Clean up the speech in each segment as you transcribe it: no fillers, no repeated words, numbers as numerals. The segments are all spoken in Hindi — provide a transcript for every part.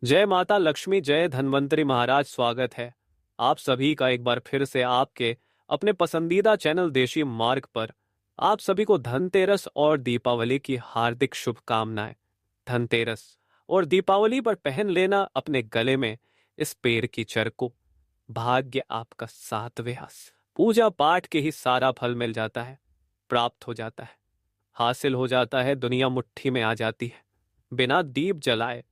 जय माता लक्ष्मी, जय धन्वंतरी महाराज। स्वागत है आप सभी का एक बार फिर से आपके अपने पसंदीदा चैनल देशी मार्ग पर। आप सभी को धनतेरस और दीपावली की हार्दिक शुभकामनाएं। धनतेरस और दीपावली पर पहन लेना अपने गले में इस पेड़ की चर को। भाग्य आपका सातवें हास। पूजा पाठ के ही सारा फल मिल जाता है, प्राप्त हो जाता है, हासिल हो जाता है, दुनिया मुट्ठी में आ जाती है। बिना दीप जलाए,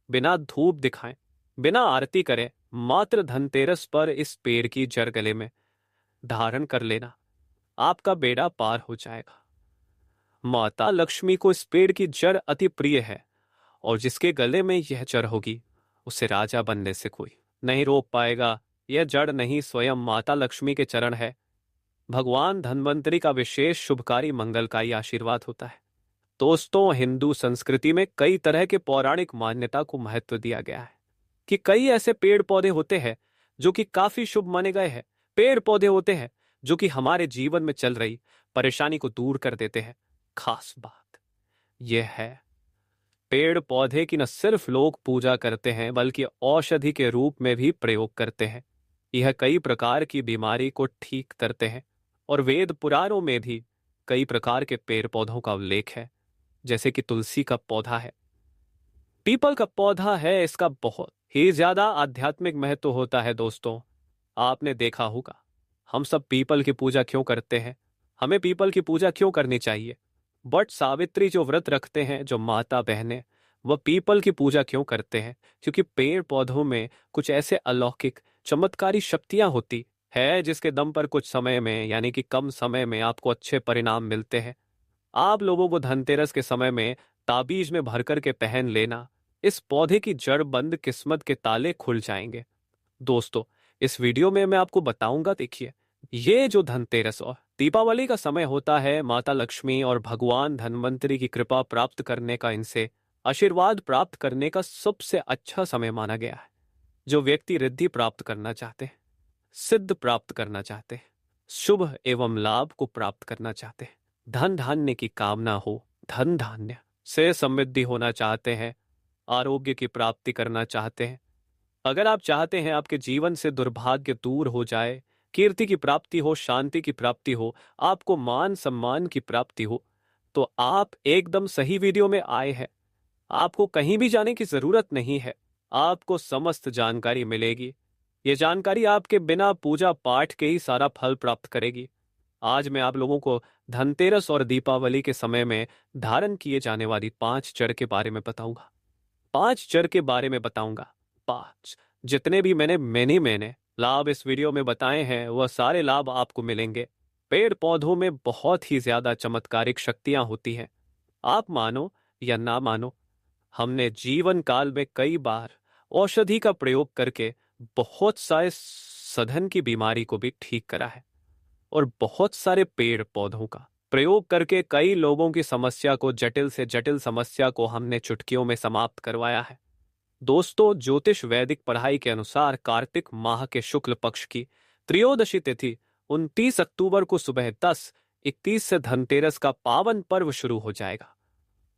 बिना धूप दिखाएं, बिना आरती करे, मात्र धनतेरस पर इस पेड़ की जड़ गले में धारण कर लेना, आपका बेड़ा पार हो जाएगा। माता लक्ष्मी को इस पेड़ की जड़ अति प्रिय है और जिसके गले में यह जड़ होगी उसे राजा बनने से कोई नहीं रोक पाएगा। यह जड़ नहीं, स्वयं माता लक्ष्मी के चरण है। भगवान धन्वंतरी का विशेष शुभकारी मंगलकारी आशीर्वाद होता है। दोस्तों, हिंदू संस्कृति में कई तरह के पौराणिक मान्यता को महत्व दिया गया है कि कई ऐसे पेड़ पौधे होते हैं जो कि काफी शुभ माने गए हैं। पेड़ पौधे होते हैं जो कि हमारे जीवन में चल रही परेशानी को दूर कर देते हैं। खास बात यह है, पेड़ पौधे की न सिर्फ लोग पूजा करते हैं बल्कि औषधि के रूप में भी प्रयोग करते हैं। यह कई प्रकार की बीमारी को ठीक करते हैं और वेद पुराणों में भी कई प्रकार के पेड़ पौधों का उल्लेख है। जैसे कि तुलसी का पौधा है, पीपल का पौधा है। इसका बहुत ही ज्यादा आध्यात्मिक महत्व होता है। दोस्तों, आपने देखा होगा हम सब पीपल की पूजा क्यों करते हैं, हमें पीपल की पूजा क्यों करनी चाहिए। बट सावित्री जो व्रत रखते हैं, जो माता बहनें, वह पीपल की पूजा क्यों करते हैं? क्योंकि पेड़ पौधों में कुछ ऐसे अलौकिक चमत्कारी शक्तियां होती है जिसके दम पर कुछ समय में, यानी कि कम समय में, आपको अच्छे परिणाम मिलते हैं। आप लोगों को धनतेरस के समय में ताबीज में भरकर के पहन लेना, इस पौधे की जड़ बंद किस्मत के ताले खुल जाएंगे। दोस्तों, इस वीडियो में मैं आपको बताऊंगा, देखिए, ये जो धनतेरस और दीपावली का समय होता है, माता लक्ष्मी और भगवान धन्वंतरी की कृपा प्राप्त करने का, इनसे आशीर्वाद प्राप्त करने का सबसे अच्छा समय माना गया है। जो व्यक्ति रिद्धि प्राप्त करना चाहते हैं, सिद्ध प्राप्त करना चाहते हैं, शुभ एवं लाभ को प्राप्त करना चाहते हैं, धन धान्य की कामना हो, धन धान्य से समृद्धि होना चाहते हैं, आरोग्य की प्राप्ति करना चाहते हैं, अगर आप चाहते हैं आपके जीवन से दुर्भाग्य दूर हो जाए, कीर्ति की प्राप्ति हो, शांति की प्राप्ति हो, आपको मान सम्मान की प्राप्ति हो, तो आप एकदम सही वीडियो में आए हैं। आपको कहीं भी जाने की जरूरत नहीं है, आपको समस्त जानकारी मिलेगी। ये जानकारी आपके बिना पूजा पाठ के ही सारा फल प्राप्त करेगी। आज मैं आप लोगों को धनतेरस और दीपावली के समय में धारण किए जाने वाली 5 जड़ के बारे में बताऊंगा। 5 जड़ के बारे में बताऊंगा। 5 जितने भी मैंने लाभ इस वीडियो में बताए हैं, वह सारे लाभ आपको मिलेंगे। पेड़ पौधों में बहुत ही ज्यादा चमत्कारिक शक्तियां होती हैं। आप मानो या ना मानो, हमने जीवन काल में कई बार औषधि का प्रयोग करके बहुत सारे सधन की बीमारी को भी ठीक करा है और बहुत सारे पेड़ पौधों का प्रयोग करके कई लोगों की समस्या को, जटिल से जटिल समस्या को हमने चुटकियों में समाप्त करवाया है। दोस्तों, ज्योतिष वैदिक पढ़ाई के अनुसार कार्तिक माह के शुक्ल पक्ष की त्रयोदशी तिथि 29 अक्टूबर को सुबह 10:31 से धनतेरस का पावन पर्व शुरू हो जाएगा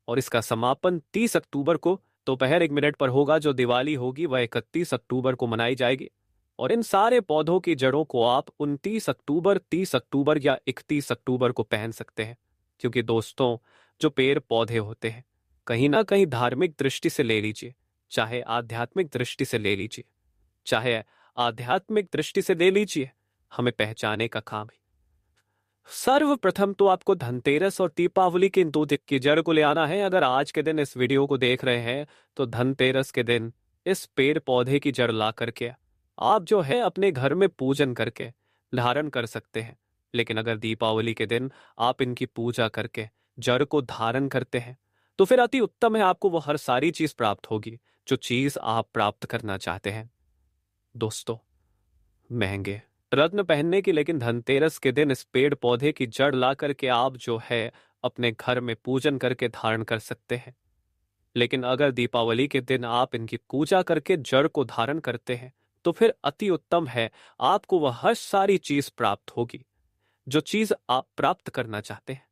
और इसका समापन 30 अक्टूबर को दोपहर 1 मिनट पर होगा। जो दिवाली होगी वह 31 अक्टूबर को मनाई जाएगी और इन सारे पौधों की जड़ों को आप 29 अक्टूबर, 30 अक्टूबर या 31 अक्टूबर को पहन सकते हैं। क्योंकि दोस्तों, जो पेड़ पौधे होते हैं, कहीं ना कहीं धार्मिक दृष्टि से ले लीजिए, चाहे आध्यात्मिक दृष्टि से ले लीजिए, चाहे आध्यात्मिक दृष्टि से ले लीजिए, हमें पहचाने का काम है। सर्वप्रथम तो आपको धनतेरस और दीपावली के इन दो दिन की जड़ को ले आना है। अगर आज के दिन इस वीडियो को देख रहे हैं तो धनतेरस के दिन इस पेड़ पौधे की जड़ ला करके आप जो है अपने घर में पूजन करके धारण कर सकते हैं। लेकिन अगर दीपावली के दिन आप इनकी पूजा करके जड़ को धारण करते हैं तो फिर अति उत्तम है, आपको वो हर सारी चीज प्राप्त होगी जो चीज आप प्राप्त करना चाहते हैं। दोस्तों, महंगे रत्न पहनने की, लेकिन धनतेरस के दिन इस पेड़ पौधे की जड़ ला करके आप जो है अपने घर में पूजन करके धारण कर सकते हैं। लेकिन अगर दीपावली के दिन आप इनकी पूजा करके जड़ को धारण करते हैं तो फिर अति उत्तम है, आपको वह हर सारी चीज प्राप्त होगी जो चीज आप प्राप्त करना चाहते हैं।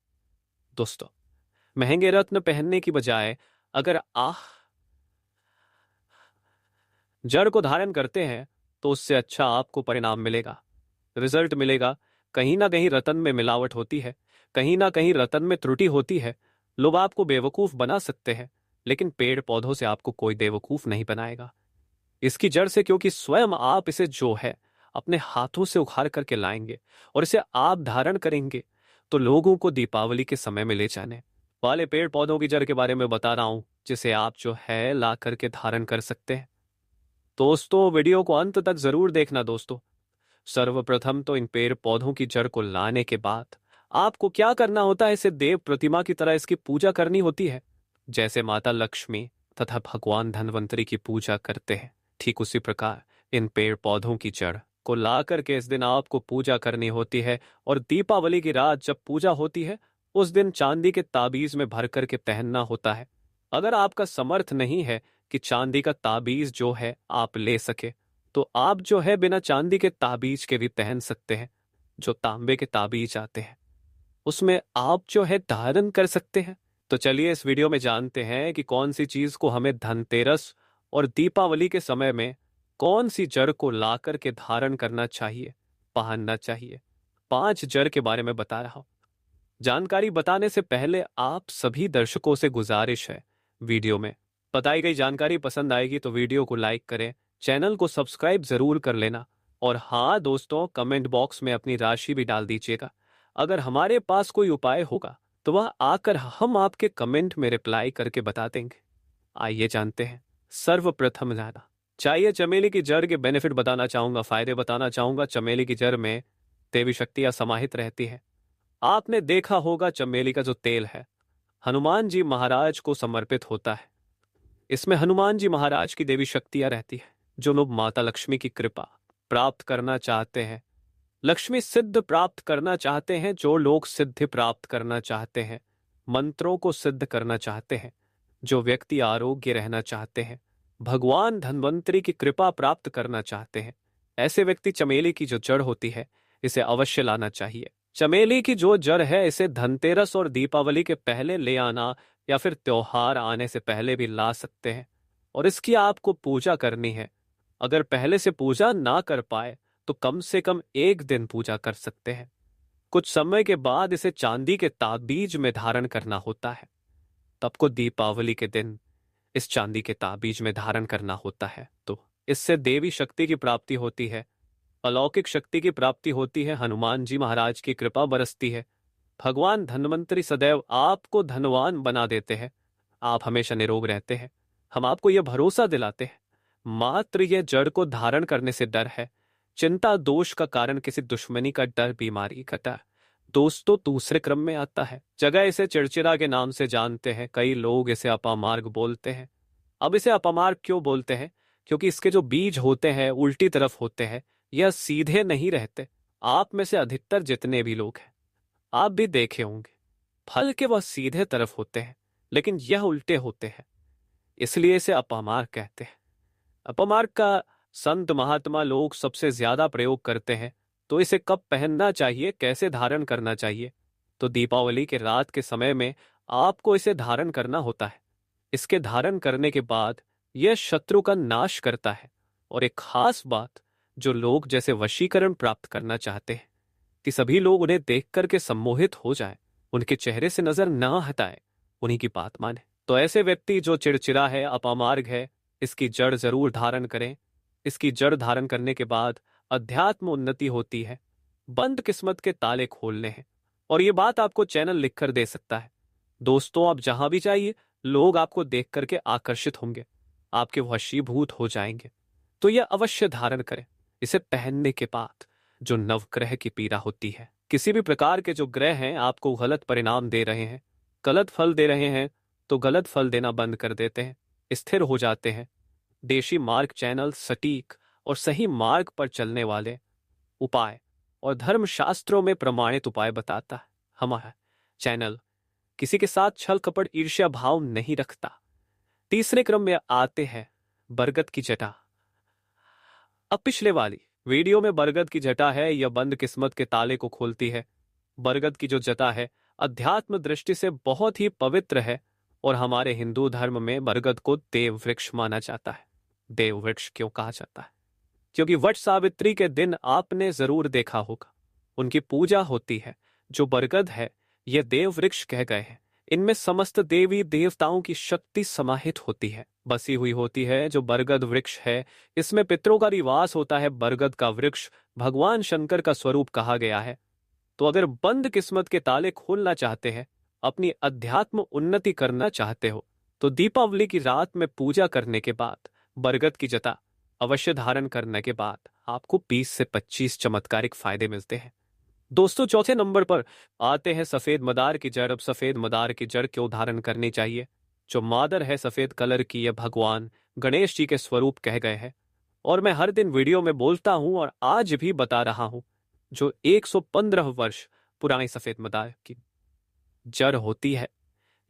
दोस्तों, महंगे रत्न पहनने की बजाय अगर जड़ को धारण करते हैं तो उससे अच्छा आपको परिणाम मिलेगा, रिजल्ट मिलेगा। कहीं ना कहीं रतन में मिलावट होती है, कहीं ना कहीं रतन में त्रुटि होती है। लोग आपको बेवकूफ बना सकते हैं, लेकिन पेड़ पौधों से आपको कोई बेवकूफ नहीं बनाएगा। इसकी जड़ से, क्योंकि स्वयं आप इसे जो है अपने हाथों से उखाड़ करके लाएंगे और इसे आप धारण करेंगे, तो लोगों को दीपावली के समय में ले जाने वाले पेड़ पौधों की जड़ के बारे में बता रहा हूं, जिसे आप जो है ला करके धारण कर सकते हैं। दोस्तों, वीडियो को अंत तक जरूर देखना दोस्तों। सर्वप्रथम तो इन पेड़ पौधों की जड़ को लाने के बाद आपको क्या करना होता है, इसे देव प्रतिमा की तरह इसकी पूजा करनी होती है। जैसे माता लक्ष्मी तथा भगवान धन्वंतरी की पूजा करते हैं, ठीक उसी प्रकार इन पेड़ पौधों की जड़ को ला करके इस दिन आपको पूजा करनी होती है। और दीपावली की रात जब पूजा होती है, उस दिन चांदी के ताबीज में भर करके पहनना होता है। अगर आपका समर्थ नहीं है कि चांदी का ताबीज जो है आप ले सके, तो आप जो है बिना चांदी के ताबीज के भी पहन सकते हैं। जो तांबे के ताबीज आते हैं उसमें आप जो है धारण कर सकते हैं। तो चलिए इस वीडियो में जानते हैं कि कौन सी चीज को हमें धनतेरस और दीपावली के समय में कौन सी जड़ को ला करके धारण करना चाहिए, पहनना चाहिए। 5 जड़ के बारे में बता रहा हूं। जानकारी बताने से पहले आप सभी दर्शकों से गुजारिश है, वीडियो में बताई गई जानकारी पसंद आएगी तो वीडियो को लाइक करें, चैनल को सब्सक्राइब जरूर कर लेना। और हाँ दोस्तों, कमेंट बॉक्स में अपनी राशि भी डाल दीजिएगा। अगर हमारे पास कोई उपाय होगा तो वह आकर हम आपके कमेंट में रिप्लाई करके बता देंगे। आइए जानते हैं। सर्वप्रथम जाना चाहिए चमेली की जड़ के बेनिफिट बताना चाहूंगा, फायदे बताना चाहूंगा। चमेली की जड़ में देवी शक्तियां समाहित रहती है। आपने देखा होगा चमेली का जो तेल है हनुमान जी महाराज को समर्पित होता है। इसमें हनुमान जी महाराज की देवी शक्तियां रहती है। जो लोग माता लक्ष्मी की कृपा प्राप्त करना चाहते हैं, लक्ष्मी सिद्ध प्राप्त करना चाहते हैं, जो लोग सिद्धि प्राप्त करना चाहते हैं, मंत्रों को सिद्ध करना चाहते हैं, जो व्यक्ति आरोग्य रहना चाहते हैं, भगवान धन्वंतरी की कृपा प्राप्त करना चाहते हैं, ऐसे व्यक्ति चमेली की जो जड़ होती है इसे अवश्य लाना चाहिए। चमेली की जो जड़ है इसे धनतेरस और दीपावली के पहले ले आना या फिर त्योहार आने से पहले भी ला सकते हैं, और इसकी आपको पूजा करनी है। अगर पहले से पूजा ना कर पाए तो कम से कम 1 दिन पूजा कर सकते हैं। कुछ समय के बाद इसे चांदी के ताबीज में धारण करना होता है। तब को दीपावली के दिन इस चांदी के ताबीज में धारण करना होता है, तो इससे देवी शक्ति की प्राप्ति होती है, अलौकिक शक्ति की प्राप्ति होती है, हनुमान जी महाराज की कृपा बरसती है। भगवान धन्वंतरी सदैव आपको धनवान बना देते हैं, आप हमेशा निरोग रहते हैं। हम आपको यह भरोसा दिलाते हैं। मात्र यह जड़ को धारण करने से डर है, चिंता दोष का कारण किसी दुश्मनी का डर, बीमारी का डर दोस्तों दूसरे क्रम में आता है। जगह इसे चिड़चिड़ा के नाम से जानते हैं, कई लोग इसे अपामार्ग बोलते हैं। अब इसे अपामार्ग क्यों बोलते हैं? क्योंकि इसके जो बीज होते हैं उल्टी तरफ होते हैं, यह सीधे नहीं रहते। आप में से अधिकतर जितने भी लोग हैं, आप भी देखे होंगे, फल के वह सीधे तरफ होते हैं लेकिन यह उल्टे होते हैं, इसलिए इसे अपामार्ग कहते हैं। अपमार्ग का संत महात्मा लोग सबसे ज्यादा प्रयोग करते हैं। तो इसे कब पहनना चाहिए, कैसे धारण करना चाहिए? तो दीपावली के रात के समय में आपको इसे धारण करना होता है। इसके धारण करने के बाद यह शत्रु का नाश करता है। और एक खास बात, जो लोग जैसे वशीकरण प्राप्त करना चाहते हैं कि सभी लोग उन्हें देख करके सम्मोहित हो जाए, उनके चेहरे से नजर ना हटाए, उन्हीं की बात माने, तो ऐसे व्यक्ति जो चिड़चिड़ा है, अपामार्ग है, इसकी जड़ जरूर धारण करें। इसकी जड़ धारण करने के बाद अध्यात्म उन्नति होती है, बंद किस्मत के ताले खोलने हैं। और ये बात आपको चैनल लिखकर दे सकता है। दोस्तों, आप जहां भी जाइए लोग आपको देख करके आकर्षित होंगे, आपके वशीभूत हो जाएंगे। तो यह अवश्य धारण करें। इसे पहनने के बाद जो नवग्रह की पीड़ा होती है, किसी भी प्रकार के जो ग्रह हैं आपको गलत परिणाम दे रहे हैं, गलत फल दे रहे हैं, तो गलत फल देना बंद कर देते हैं, स्थिर हो जाते हैं। देशी मार्ग चैनल सटीक और सही मार्ग पर चलने वाले उपाय और धर्मशास्त्रों में प्रमाणित उपाय बताता है। हमारा चैनल किसी के साथ छल कपट ईर्ष्या भाव नहीं रखता। तीसरे क्रम में आते हैं बरगद की जटा। अब पिछले वाली वीडियो में बरगद की जटा है, यह बंद किस्मत के ताले को खोलती है। बरगद की जो जटा है अध्यात्म दृष्टि से बहुत ही पवित्र है, और हमारे हिंदू धर्म में बरगद को देव वृक्ष माना जाता है। देव वृक्ष क्यों कहा जाता है? क्योंकि वट सावित्री के दिन आपने जरूर देखा होगा उनकी पूजा होती है। जो बरगद है यह देव वृक्ष कह गए हैं। इनमें समस्त देवी देवताओं की शक्ति समाहित होती है, बसी हुई होती है। जो बरगद वृक्ष है इसमें पितरों का निवास होता है। बरगद का वृक्ष भगवान शंकर का स्वरूप कहा गया है। तो अगर बंद किस्मत के ताले खोलना चाहते हैं, अपनी अध्यात्म उन्नति करना चाहते हो, तो दीपावली की रात में पूजा करने के बाद बरगद की जटा अवश्य धारण करने के बाद आपको 20 से 25 चमत्कारिक फायदे मिलते हैं। दोस्तों, चौथे नंबर पर आते हैं सफेद मदार की जड़। अब सफेद मदार की जड़ क्यों धारण करनी चाहिए? जो मादर है सफेद कलर की, यह भगवान गणेश जी के स्वरूप कह गए हैं। और मैं हर दिन वीडियो में बोलता हूं और आज भी बता रहा हूं, जो 115 वर्ष पुरानी सफेद मदार की जड़ होती है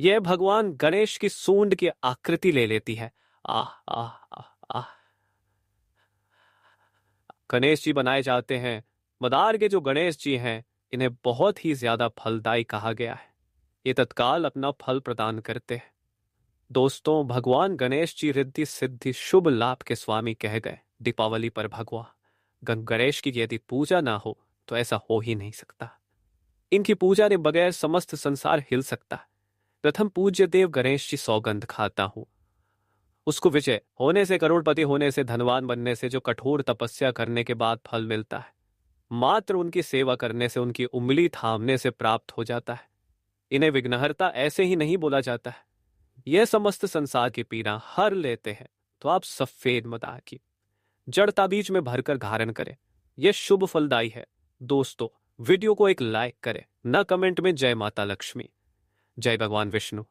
यह भगवान गणेश की सूंड की आकृति ले लेती है। आह आह आह आह। गणेश जी बनाए जाते हैं। मदार के जो गणेश जी हैं इन्हें बहुत ही ज्यादा फलदायी कहा गया है। ये तत्काल अपना फल प्रदान करते हैं। दोस्तों, भगवान गणेश जी रिद्धि सिद्धि शुभ लाभ के स्वामी कह गए। दीपावली पर भगवान गणेश की यदि पूजा ना हो तो ऐसा हो ही नहीं सकता। इनकी पूजा के बगैर समस्त संसार हिल सकता है। प्रथम पूज्य देव गणेश जी सौगंध खाता हूं, उसको विजय होने से, करोड़पति होने से, धनवान बनने से, जो कठोर तपस्या करने के बाद फल मिलता है, मात्र उनकी सेवा करने से, उनकी उंगली थामने से प्राप्त हो जाता है। इन्हें विघ्नहर्ता ऐसे ही नहीं बोला जाता है। यह समस्त संसार की पीड़ा हर लेते हैं। तो आप सफेद मदार की जड़ ताबीज में भरकर धारण करें। यह शुभ फलदायी है। दोस्तों, वीडियो को एक लाइक करें, न कमेंट में जय माता लक्ष्मी, जय भगवान विष्णु।